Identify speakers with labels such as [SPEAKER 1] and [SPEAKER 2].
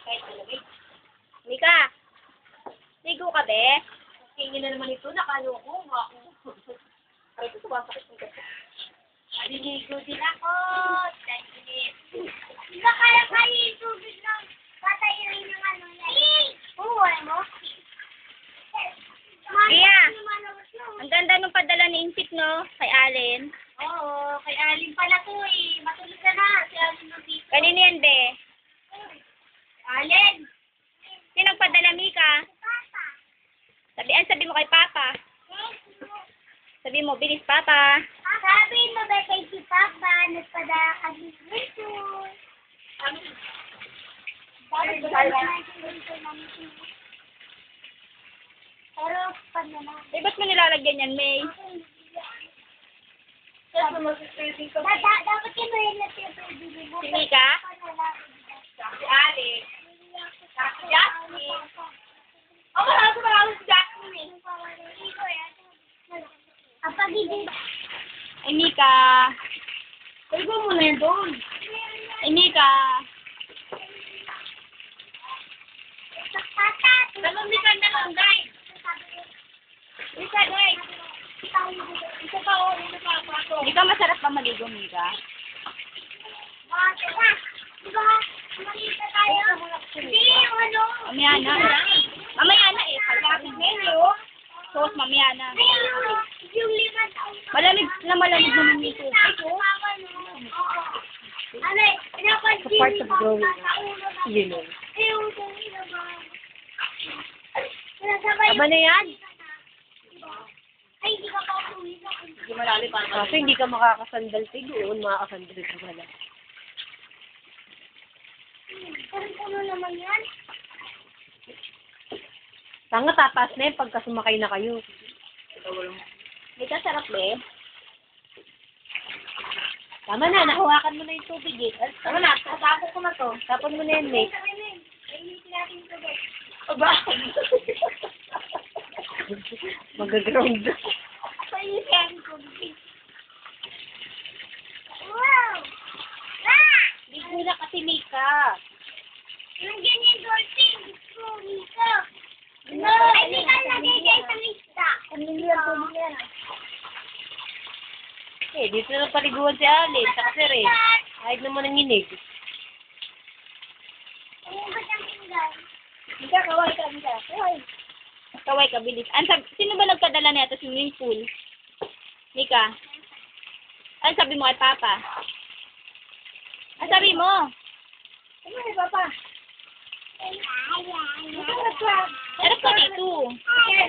[SPEAKER 1] Kahit malamig.
[SPEAKER 2] Mika, ligo ka, be?
[SPEAKER 1] Tingin na naman ito, nakaloko. Ay, ito, sumasakit ng kasi. Aliligo din ako. Tanginit.
[SPEAKER 3] Di ba kaya yung tubig ng patayin ng ano yan? Oo, mo?
[SPEAKER 2] Gia, ang ganda nung padala ni Insip, no? Kay Allen.
[SPEAKER 1] Oo, kay Alin pala to eh. Matulog ka na. Si Alin na dito.
[SPEAKER 2] Kanino yan, be?
[SPEAKER 1] Alin!
[SPEAKER 2] Sino nagpadala, Mika? Sabi mo kay Papa. Sabi mo, bilis, Papa.
[SPEAKER 3] Sabi mo ba kay si Papa, nagpadala ka dito? Sabi ko pero paano na?
[SPEAKER 2] Eh, ba't mo nilalagyan yan, May?
[SPEAKER 3] Dapat yung may natin mo.
[SPEAKER 2] Si Mika?
[SPEAKER 1] Si Alin. Si Jasmine. Oh, marami si Jasmine eh.
[SPEAKER 3] Kapag hindi
[SPEAKER 2] Ay, Mika.
[SPEAKER 1] Pwede mo muna yan doon.
[SPEAKER 2] Ay, Mika.
[SPEAKER 1] Dalawang bisan na lang, guys. Isa, guys. Isa pa, oh. Isa pa, ako.
[SPEAKER 2] Mika, masarap pa maligo, Mika.
[SPEAKER 3] Diba? Malita tayo. Hindi, yung ano.
[SPEAKER 2] Mamaya na. Mamaya na eh. Pagkakit menu. Sos, mamaya na.
[SPEAKER 3] Yung 5 taon.
[SPEAKER 2] Malamig naman yung tubig.
[SPEAKER 3] Ano eh, pinapansin
[SPEAKER 2] Part of growing up.
[SPEAKER 3] Yun
[SPEAKER 2] Yun.
[SPEAKER 3] yung sinasabay
[SPEAKER 2] Tama na yan.
[SPEAKER 3] ay, hindi ka pa uwi na.
[SPEAKER 1] Hindi malalim para
[SPEAKER 2] Kasi hindi ka makakasandal doon, makakasandal ka pala.
[SPEAKER 3] Parang puno naman yan.
[SPEAKER 2] Tanga, tatas na yun pagka sumakay na kayo. Mika, sarap ba eh? Tama na, nahawakan mo na yung tubig eh. Tama na, tatapon ko na to. Tapon mo na yan, May.
[SPEAKER 1] Aba.
[SPEAKER 2] Mag-ground.
[SPEAKER 3] Painihan ko. Wow! Ah!
[SPEAKER 2] Ligo na kasi, Mika.
[SPEAKER 3] Yung ganyan dolphin. Gusto mo, Mika. No! Ay, di ka lagay kayo sa lista.
[SPEAKER 2] Eh, dito na paliguan si Alin. Saka si Ren. Kahit naman ang inig.
[SPEAKER 3] Ano ba siyang pinggan?
[SPEAKER 2] Mika, kaway ka, Mika. Kaway. Kaway ka, bilis. Sino ba nagpadala na ito? Swimming pool? Mika. Ano sabi mo kay Papa? Ano sabi mo?
[SPEAKER 1] Ano kay Papa?
[SPEAKER 2] Harap ka dito.
[SPEAKER 3] Ay,